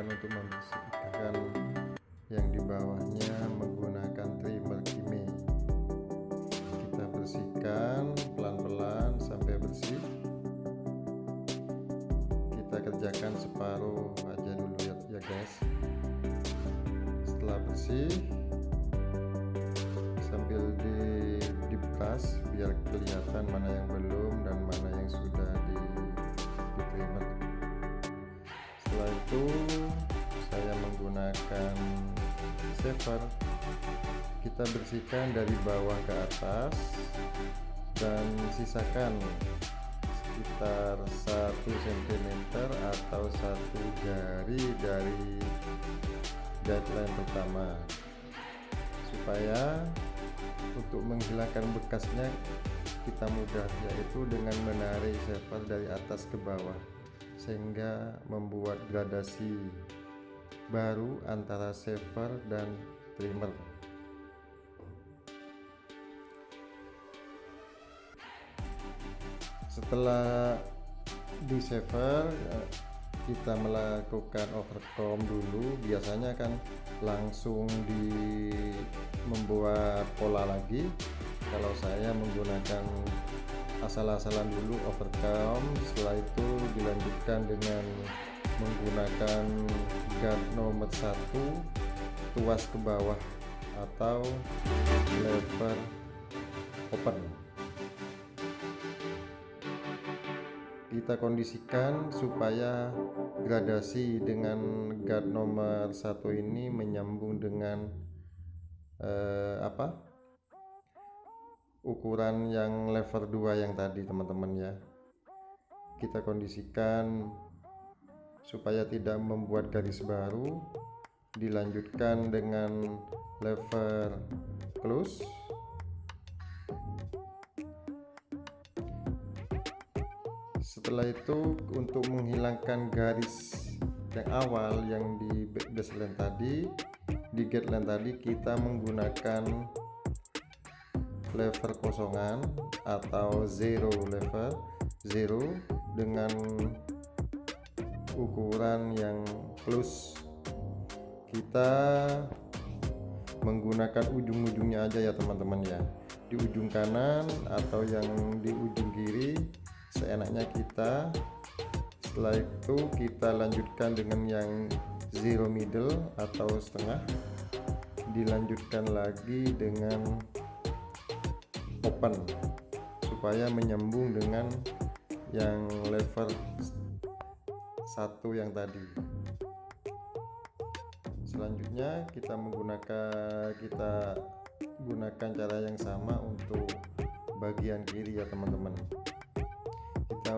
gunakan untuk membersihkan yang di bawahnya menggunakan trimmer Kime. Kita bersihkan pelan-pelan sampai bersih. Kita kerjakan separuh aja dulu ya guys. Setelah bersih, sambil dibras biar kelihatan mana yang belum dan mana yang sudah di trimmer. Setelah itu saya menggunakan shaver. Kita bersihkan dari bawah ke atas dan sisakan sekitar 1 cm atau 1 jari dari guideline pertama, supaya untuk menghilangkan bekasnya kita mudah, yaitu dengan menarik shaver dari atas ke bawah sehingga membuat gradasi baru antara shaver dan trimmer. Setelah di shaver, kita melakukan overcomb dulu. Biasanya kan langsung membuat pola lagi. Kalau saya menggunakan asal-asalan dulu overcomb, setelah itu dilanjutkan dengan menggunakan guard nomor 1 tuas ke bawah atau lever open. Kita kondisikan supaya gradasi dengan guard nomor 1 ini menyambung dengan ukuran yang lever 2 yang tadi, teman-teman ya. Kita kondisikan supaya tidak membuat garis baru. Dilanjutkan dengan lever close. Setelah itu, untuk menghilangkan garis yang awal yang di baseline tadi, di guideline tadi, kita menggunakan lever kosongan atau zero lever, zero dengan ukuran yang close. Kita menggunakan ujung-ujungnya aja ya teman-teman ya, di ujung kanan atau yang di ujung kiri seenaknya kita. Setelah itu kita lanjutkan dengan yang zero middle atau setengah, dilanjutkan lagi dengan open supaya menyambung dengan yang lever 1 yang tadi. Selanjutnya kita gunakan cara yang sama untuk bagian kiri ya teman-teman. Kita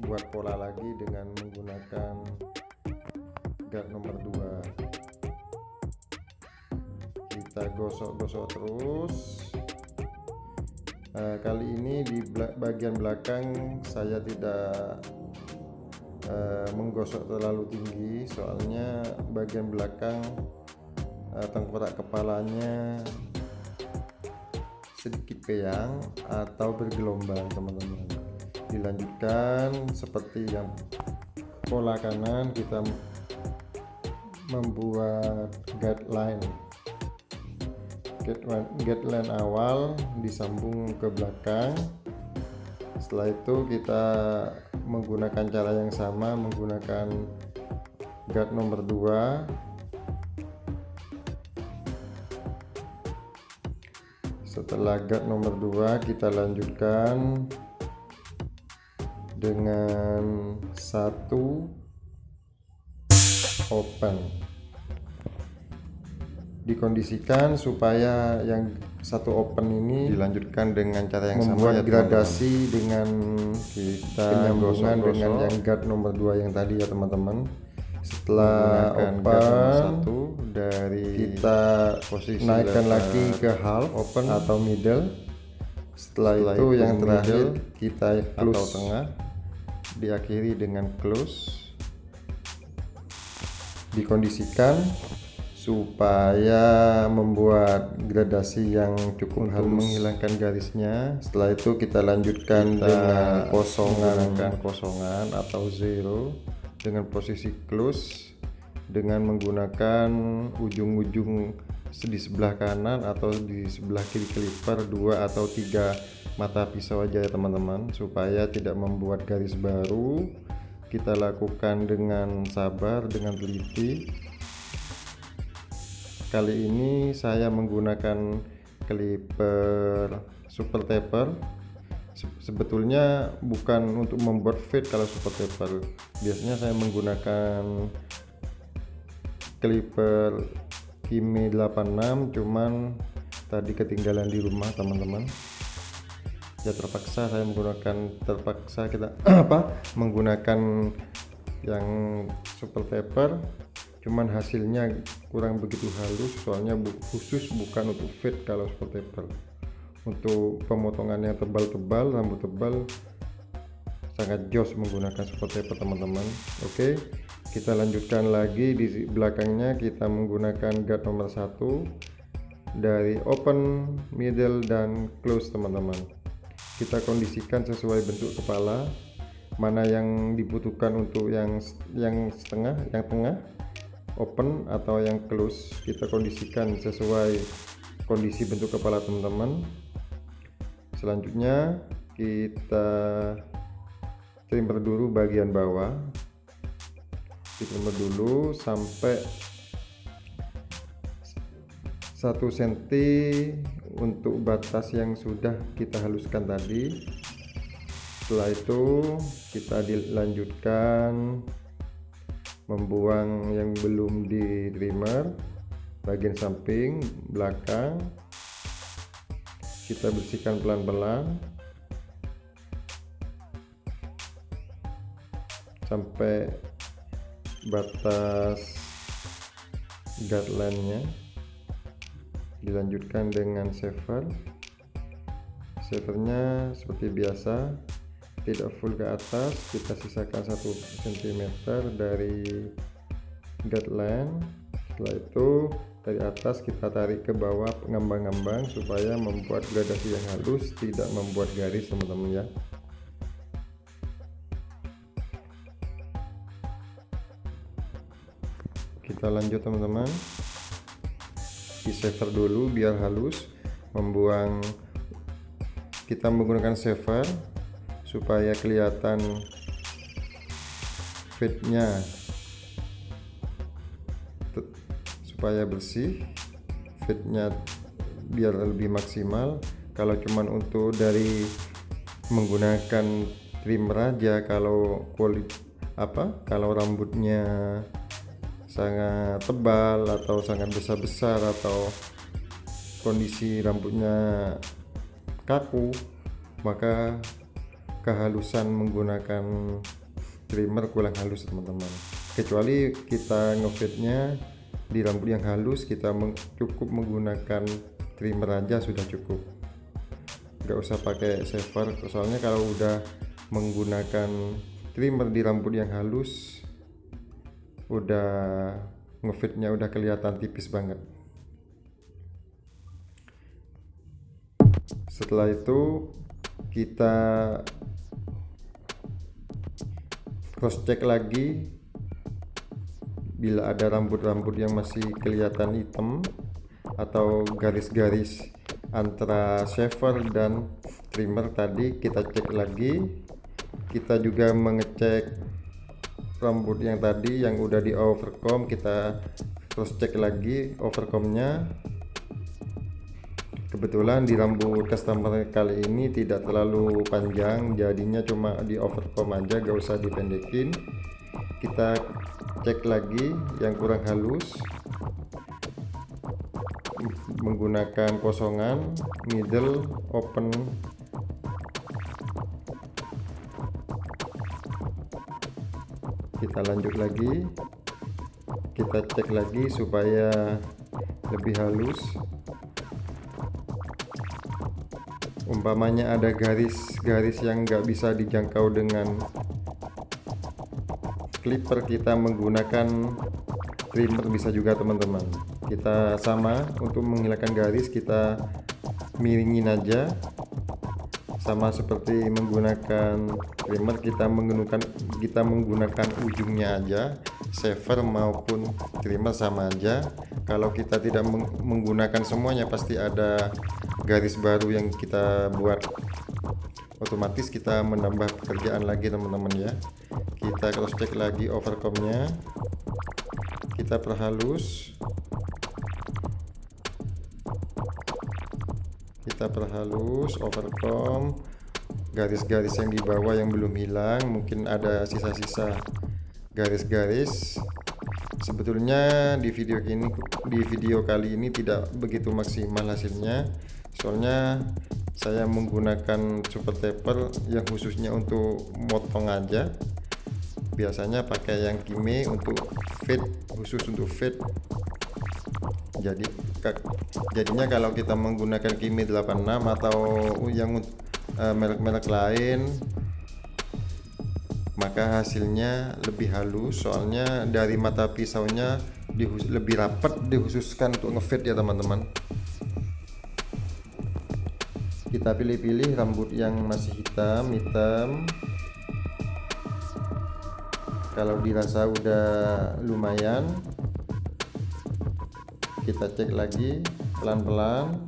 buat pola lagi dengan menggunakan guard nomor 2. Kita gosok-gosok terus. Kali ini di bagian belakang saya tidak menggosok terlalu tinggi, soalnya bagian belakang tengkorak kepalanya sedikit peyang atau bergelombang teman-teman. Dilanjutkan seperti yang pola kanan, kita membuat guideline awal disambung ke belakang. Setelah itu kita menggunakan cara yang sama, menggunakan guard nomor 2. Setelah guard nomor 2 kita lanjutkan dengan 1 open. Dikondisikan supaya yang 1 open ini dilanjutkan dengan cara yang sama ya, gradasi dengan penyambungan dengan yang guard nomor 2 yang tadi ya teman-teman. Setelah open, kita naikkan lagi ke half open atau middle. Setelah itu yang terakhir kita close atau tengah, diakhiri dengan close. Dikondisikan supaya membuat gradasi yang cukup halus, menghilangkan garisnya. Setelah itu kita lanjutkan dengan kosongan atau zero dengan posisi close. dengan menggunakan ujung-ujung di sebelah kanan atau di sebelah kiri clipper 2 atau 3 mata pisau aja ya teman-teman, supaya tidak membuat garis baru. Kita lakukan dengan sabar, dengan teliti. Kali ini saya menggunakan clipper super taper. Sebetulnya bukan untuk membuat fade kalau super taper. Biasanya saya menggunakan clipper Kimi 86, cuman tadi ketinggalan di rumah teman-teman. Ya terpaksa kita menggunakan yang super taper, cuman hasilnya kurang begitu halus, soalnya khusus bukan untuk fade kalau super taper. Untuk pemotongannya tebal-tebal, rambut tebal, sangat jos menggunakan super taper teman-teman. Oke, kita lanjutkan lagi. Di belakangnya kita menggunakan guard nomor 1 dari open, middle, dan close teman-teman. Kita kondisikan sesuai bentuk kepala, mana yang dibutuhkan untuk yang setengah, yang tengah, open atau yang close. Kita kondisikan sesuai kondisi bentuk kepala teman-teman. Selanjutnya kita trimmer dulu bagian bawah, ditrimmer dulu sampai 1 cm untuk batas yang sudah kita haluskan tadi. Setelah itu kita dilanjutkan membuang yang belum di trimmer, bagian samping, belakang. Kita bersihkan pelan-pelan sampai batas guideline-nya. Dilanjutkan dengan shavernya seperti biasa, tidak full ke atas, kita sisakan 1 cm dari guideline. Setelah itu dari atas kita tarik ke bawah ngambang-ngambang supaya membuat gradasi yang halus, tidak membuat garis teman-teman ya. Kita lanjut teman-teman, di shaver dulu biar halus. Kita menggunakan shaver supaya kelihatan fade-nya, supaya bersih, fade-nya biar lebih maksimal. Kalau cuman untuk dari menggunakan trimmer aja, kalau kalau rambutnya sangat tebal atau sangat besar-besar atau kondisi rambutnya kaku, maka kehalusan menggunakan trimmer kurang halus teman-teman. Kecuali kita ngefade-nya di rambut yang halus, kita cukup menggunakan trimmer aja sudah cukup, nggak usah pakai shaver. Soalnya kalau udah menggunakan trimmer di rambut yang halus, udah ngefade-nya udah kelihatan tipis banget. Setelah itu kita cross check lagi, bila ada rambut-rambut yang masih kelihatan hitam atau garis-garis antara shaver dan trimmer tadi, kita cek lagi. Kita juga mengecek rambut yang tadi yang udah di overcomb, kita cross check lagi overcombnya. Kebetulan di rambut customer kali ini tidak terlalu panjang, jadinya cuma di overcomb aja, gak usah dipendekin. Kita cek lagi yang kurang halus menggunakan kosongan, middle, open. Kita lanjut lagi, kita cek lagi supaya lebih halus. Umpamanya ada garis-garis yang nggak bisa dijangkau dengan clipper, kita menggunakan trimmer bisa juga teman-teman. Kita sama, untuk menghilangkan garis kita miringin aja, sama seperti menggunakan trimmer. Kita menggunakan ujungnya aja saver maupun trimmer sama aja. Kalau kita tidak menggunakan semuanya, pasti ada garis baru yang kita buat, otomatis kita menambah pekerjaan lagi teman-teman ya. Kita cross check lagi overcomnya, kita perhalus, overcom, garis-garis yang di bawah yang belum hilang, mungkin ada sisa-sisa garis-garis. Sebetulnya di video kali ini tidak begitu maksimal hasilnya, soalnya saya menggunakan super taper yang khususnya untuk motong aja. Biasanya pakai yang Kime untuk fade, khusus untuk fade. Jadinya kalau kita menggunakan Kime 86 atau yang merek-merek lain, maka hasilnya lebih halus, soalnya dari mata pisaunya lebih rapat, dikhususkan untuk ngefade ya teman-teman. Kita pilih-pilih rambut yang masih hitam. Kalau dirasa udah lumayan, kita cek lagi pelan-pelan.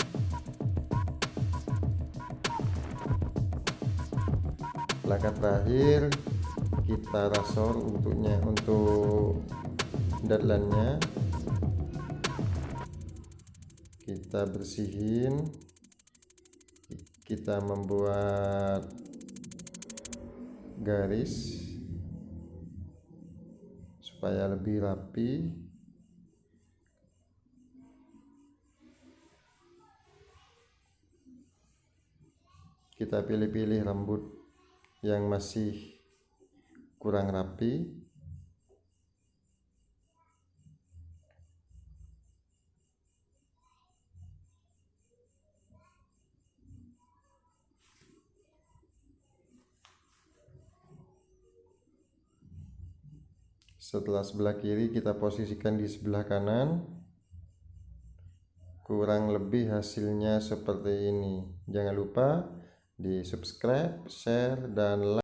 Langkah terakhir, kita rasor untuk deadline-nya. Kita bersihin, kita membuat garis supaya lebih rapi. Kita pilih-pilih rambut yang masih kurang rapi. Setelah sebelah kiri, kita posisikan di sebelah kanan. Kurang lebih hasilnya seperti ini. Jangan lupa di subscribe, share, dan like.